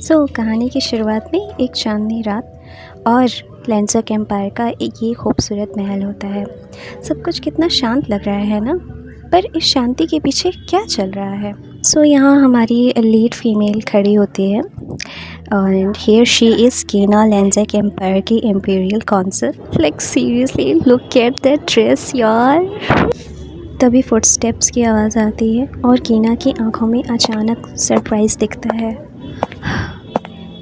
कहानी की शुरुआत में एक चांदनी रात और लेंसक एम्पायर का एक ये खूबसूरत महल होता है। सब कुछ कितना शांत लग रहा है ना, पर इस शांति के पीछे क्या चल रहा है। यहाँ हमारी लीड फीमेल खड़ी होती है एंड हियर शी इज़ कीना, लेंसक एम्पायर की imperial consul. Like seriously look at that dress यार। तभी फुटस्टेप्स की आवाज़ आती है और कीना की आंखों में अचानक सरप्राइज़ दिखता है।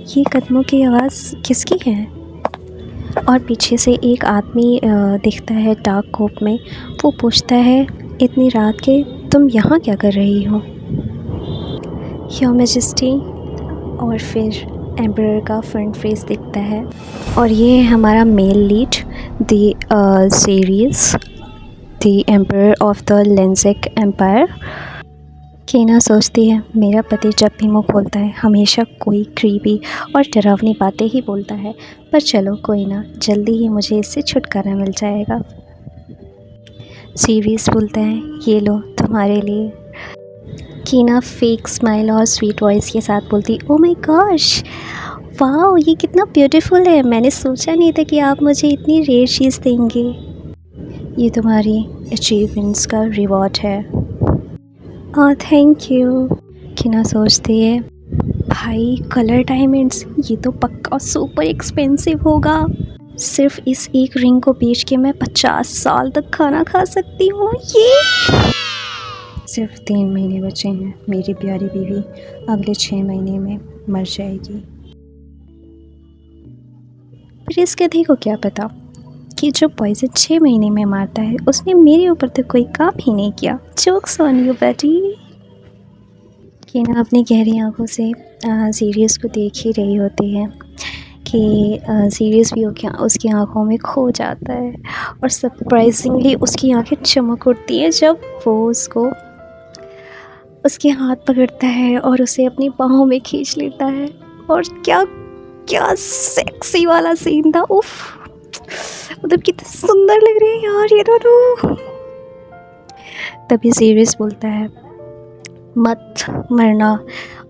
ये कदमों की आवाज़ किसकी है? और पीछे से एक आदमी दिखता है डार्क कोट में। वो पूछता है, इतनी रात के तुम यहाँ क्या कर रही हो? Your majesty. और फिर एम्परर का फ्रंट फेस दिखता है और ये है हमारा male lead the series the emperor of the Lensk empire. कीना सोचती है, मेरा पति जब भी मुँह खोलता है हमेशा कोई क्रीपी और डरावनी बातें ही बोलता है, पर चलो कोई ना, जल्दी ही मुझे इससे छुटकारा मिल जाएगा। सीरीज़ बोलता है, ये लो तुम्हारे लिए। कीना फेक स्माइल और स्वीट वॉइस के साथ बोलती, ओ माय गॉश, वाओ ये कितना ब्यूटीफुल है। मैंने सोचा नहीं था कि आप मुझे इतनी रेयर चीज़ देंगे। ये तुम्हारी अचीवमेंट्स का रिवॉर्ड है। हाँ थैंक यू। कीना सोचती है, भाई कलर डायमंड्स, ये तो पक्का सुपर एक्सपेंसिव होगा। सिर्फ इस एक रिंग को बेच के मैं 50 साल तक खाना खा सकती हूँ। ये सिर्फ 3 महीने बचे हैं, मेरी प्यारी बीवी अगले 6 महीने में मर जाएगी। पर इस गधे को क्या पता कि जो पॉइजन 6 महीने में मारता है उसने मेरे ऊपर तो कोई काम ही नहीं किया। जोक्स ऑन यू बेटी। कीना अपनी गहरी आंखों से सीरियस को देख ही रही होती है कि सीरियस भी उसकी आंखों में खो जाता है और सरप्राइजिंगली उसकी आंखें चमक उठती हैं जब वो उसको उसके हाथ पकड़ता है और उसे अपनी बाहों में खींच लेता है। और क्या क्या सेक्सी वाला सीन था। उफ, मतलब कितने सुंदर लग रहे हैं यार ये दोनों। तभी सीरियस बोलता है, मत मरना।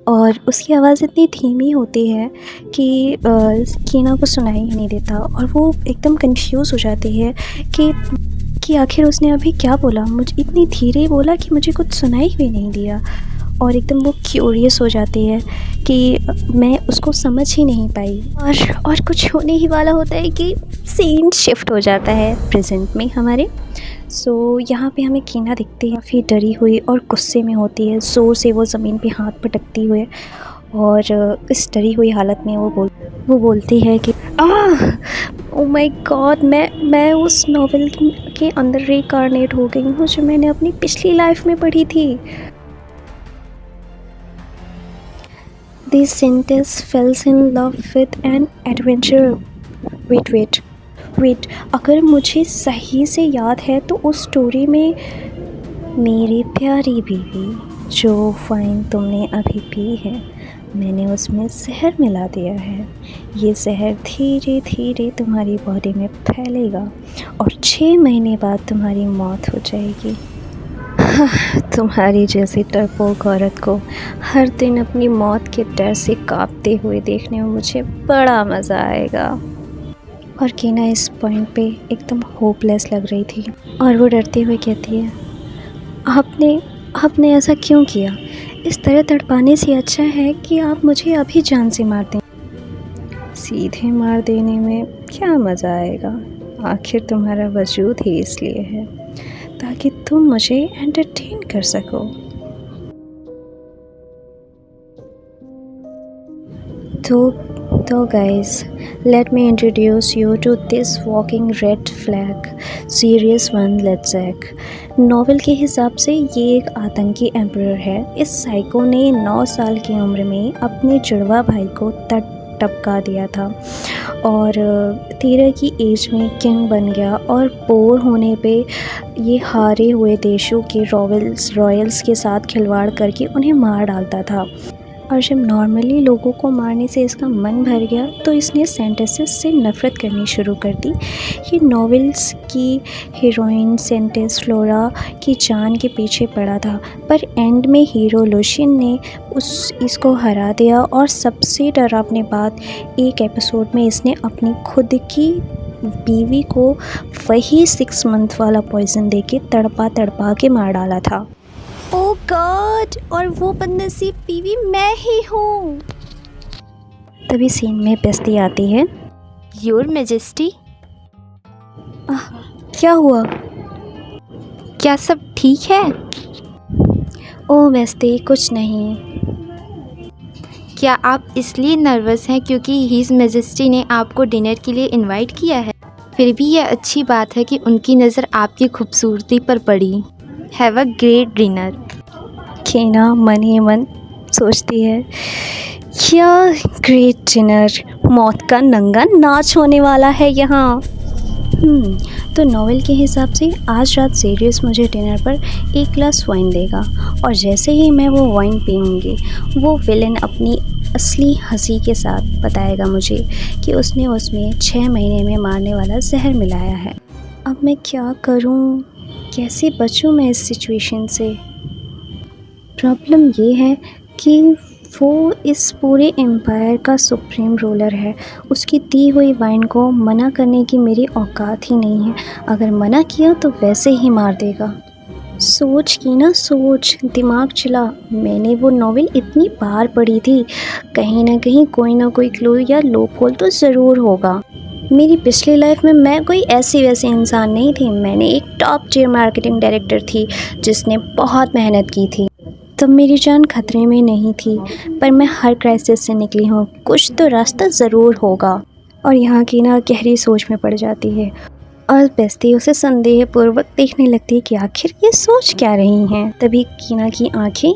और उसकी आवाज़ इतनी धीमी होती है कि कीना को सुनाई ही नहीं देता और वो एकदम कंफ्यूज हो जाती है कि आखिर उसने अभी क्या बोला। मुझे इतनी धीरे बोला कि मुझे कुछ सुनाई भी नहीं दिया। और एकदम वो क्यूरियस हो जाती है कि मैं उसको समझ ही नहीं पाई। और कुछ होने ही वाला होता है कि सीन शिफ्ट हो जाता है प्रेजेंट में हमारे। यहाँ पे हमें कीना दिखती है, काफ़ी डरी हुई और गुस्से में होती है। ज़ोर से वो ज़मीन पे हाथ पटकती हुए और इस डरी हुई हालत में वो बोलती है कि ओ माय गॉड, मैं उस नॉवेल के अंदर रिकार्नेट हो गई हूँ जो मैंने अपनी पिछली लाइफ में पढ़ी थी। This sentence falls in love with an adventure. Wait, अगर मुझे सही से याद है तो उस स्टोरी में मेरी प्यारी बीवी जो वाइन तुमने अभी पी है, मैंने उसमें जहर मिला दिया है। ये जहर धीरे धीरे तुम्हारी बॉडी में फैलेगा और 6 महीने बाद तुम्हारी मौत हो जाएगी। तुम्हारी जैसी डरपोक औरत को हर दिन अपनी मौत के डर से कांपते हुए देखने में मुझे बड़ा मज़ा आएगा। और कीना इस पॉइंट पे एकदम होपलेस लग रही थी और वो डरते हुए कहती है, आपने ऐसा क्यों किया? इस तरह तड़पाने से अच्छा है कि आप मुझे अभी जान से मार दें। सीधे मार देने में क्या मज़ा आएगा? आखिर तुम्हारा वजूद ही इसलिए है ताकि तुम मुझे एंटरटेन कर सको। तो guys, let me introduce you to this walking red flag serious one Lensk. Novel के हिसाब से ये एक आतंकी एम्परर है। इस साइको ने 9 साल की उम्र में अपने जुड़वा भाई को टपका दिया था और 13 की एज में किंग बन गया और बोर होने पे ये हारे हुए देशों के रॉयल्स के साथ खिलवाड़ करके उन्हें मार डालता था। और जब नॉर्मली लोगों को मारने से इसका मन भर गया तो इसने सेंटेंसेस से नफ़रत करनी शुरू कर दी। ये नॉवेल्स की हीरोइन सेंटेंस फ्लोरा की जान के पीछे पड़ा था, पर एंड में हीरो लुशियन ने इसको हरा दिया। और सबसे डरावनी बात, एक एपिसोड में इसने अपनी खुद की बीवी को वही 6 मंथ वाला पॉइजन देके तड़पा तड़पा के मार डाला था। ओह गॉड, और वो बदनसीब बीवी मैं ही हूँ। तभी सीन में बेस्ती आती है। योर मैजेस्टी, क्या हुआ? क्या सब ठीक है? ओह बेस्ती, कुछ नहीं। क्या आप इसलिए नर्वस हैं क्योंकि हिज मैजेस्टी ने आपको डिनर के लिए इनवाइट किया है? फिर भी यह अच्छी बात है कि उनकी नज़र आपकी खूबसूरती पर पड़ी। Have a great dinner. कीना मन ही मन सोचती है, क्या ग्रेट डिनर, मौत का नंगा नाच होने वाला है यहाँ। तो नॉवेल के हिसाब से आज रात सीरियस मुझे डिनर पर 1 ग्लास वाइन देगा, और जैसे ही मैं वो वाइन पीऊँगी वो विलन अपनी असली हंसी के साथ बताएगा मुझे कि उसने उसमें 6 महीने में मारने वाला जहर मिलाया है। अब मैं क्या करूँ, कैसे बचूँ मैं इस सिचुएशन से? प्रॉब्लम ये है कि वो इस पूरे एम्पायर का सुप्रीम रूलर है। उसकी दी हुई वाइन को मना करने की मेरी औकात ही नहीं है। अगर मना किया तो वैसे ही मार देगा। सोच की ना सोच, दिमाग चला। मैंने वो नॉवेल इतनी बार पढ़ी थी, कहीं ना कहीं कोई ना कोई क्लू या लूप होल तो ज़रूर होगा। मेरी पिछली लाइफ में मैं कोई ऐसी वैसी इंसान नहीं थी। मैंने एक टॉप टियर मार्केटिंग डायरेक्टर थी जिसने बहुत मेहनत की थी। तब मेरी जान खतरे में नहीं थी, पर मैं हर क्राइसिस से निकली हूँ। कुछ तो रास्ता ज़रूर होगा। और यहाँ की ना गहरी सोच में पड़ जाती है और बेस्ती उसे संदेहपूर्वक देखने लगती है कि आखिर ये सोच क्या रही हैं। तभी कीना की आंखें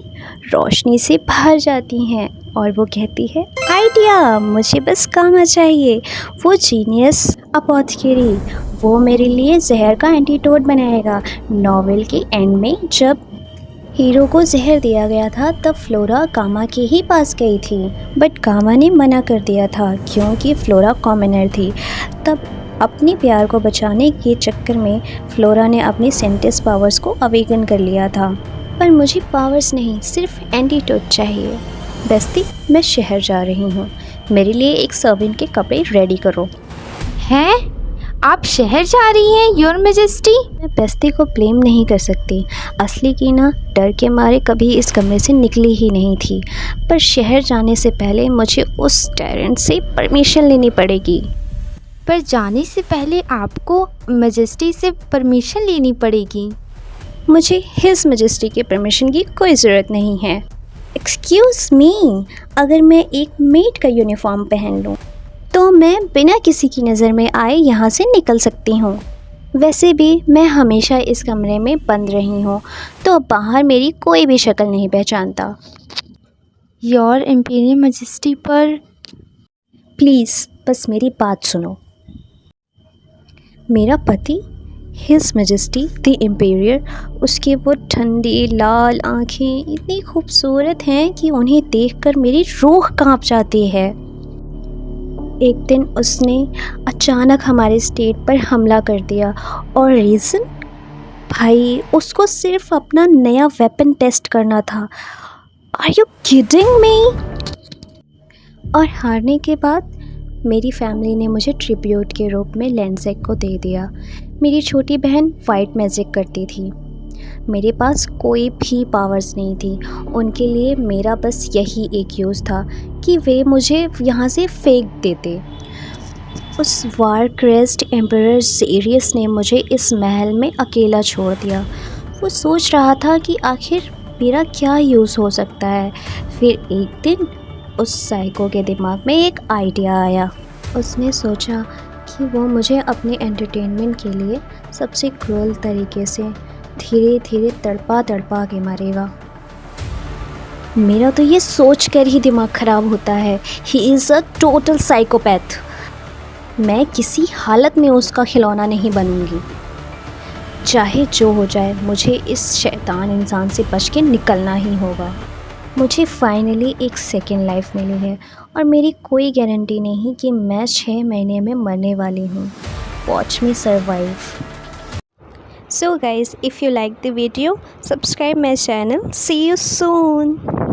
रोशनी से भर जाती हैं और वो कहती है, आइडिया, मुझे बस कामा चाहिए। वो जीनियस अपोथेकेरी, वो मेरे लिए जहर का एंटीडोट बनाएगा। नॉवेल के एंड में जब हीरो को जहर दिया गया था तब फ्लोरा कामा के ही पास गई थी, बट कामा ने मना कर दिया था क्योंकि फ्लोरा कॉमनर थी। तब अपने प्यार को बचाने के चक्कर में फ्लोरा ने अपनी सेंटेंस पावर्स को अवेकन कर लिया था। पर मुझे पावर्स नहीं, सिर्फ एंटीडोट चाहिए। बेस्ती, मैं शहर जा रही हूँ, मेरे लिए एक सर्वेंट के कपड़े रेडी करो। हैं? आप शहर जा रही हैं योर मैजेस्टी? मैं बेस्ती को ब्लेम नहीं कर सकती। असली कीना डर के मारे कभी इस कमरे से निकली ही नहीं थी, पर शहर जाने से पहले मुझे उस टायरेंट से परमिशन लेनी पड़ेगी। पर जाने से पहले आपको मैजेस्टी से परमिशन लेनी पड़ेगी। मुझे हिज मैजेस्टी के परमिशन की कोई ज़रूरत नहीं है। एक्सक्यूज़ मी, अगर मैं एक मेड का यूनिफॉर्म पहन लूँ तो मैं बिना किसी की नज़र में आए यहाँ से निकल सकती हूँ। वैसे भी मैं हमेशा इस कमरे में बंद रही हूँ, तो बाहर मेरी कोई भी शक्ल नहीं पहचानता। योर इम्पीरियल मैजेस्टी, पर प्लीज़ बस मेरी बात सुनो। मेरा पति हिज मैजेस्टी द एम्पेरियर, उसकी वो ठंडी लाल आँखें इतनी खूबसूरत हैं कि उन्हें देखकर मेरी रूह कांप जाती है। एक दिन उसने अचानक हमारे स्टेट पर हमला कर दिया, और रीज़न? भाई, उसको सिर्फ अपना नया वेपन टेस्ट करना था। Are you kidding me? और हारने के बाद मेरी फैमिली ने मुझे ट्रिब्यूट के रूप में लैंडसेक को दे दिया। मेरी छोटी बहन वाइट मैजिक करती थी। मेरे पास कोई भी पावर्स नहीं थी। उनके लिए मेरा बस यही एक यूज़ था कि वे मुझे यहाँ से फेंक देते। उस वार क्रेस्ट एम्परर सीरियस ने मुझे इस महल में अकेला छोड़ दिया। वो सोच रहा था कि आखिर मेरा क्या यूज़ हो सकता है। फिर एक दिन उस साइको के दिमाग में एक आइडिया आया। उसने सोचा कि वो मुझे अपने एंटरटेनमेंट के लिए सबसे क्रूअल तरीके से धीरे धीरे तड़पा तड़पा के मारेगा। मेरा तो ये सोच कर ही दिमाग ख़राब होता है। He is a total psychopath. मैं किसी हालत में उसका खिलौना नहीं बनूंगी। चाहे जो हो जाए, मुझे इस शैतान इंसान से बच के निकलना ही होगा। मुझे फाइनली एक सेकेंड लाइफ मिली है और मेरी कोई गारंटी नहीं कि मैं 6 महीने में मरने वाली हूँ। Watch me survive. So guys, if you like the video, subscribe my channel. See you soon.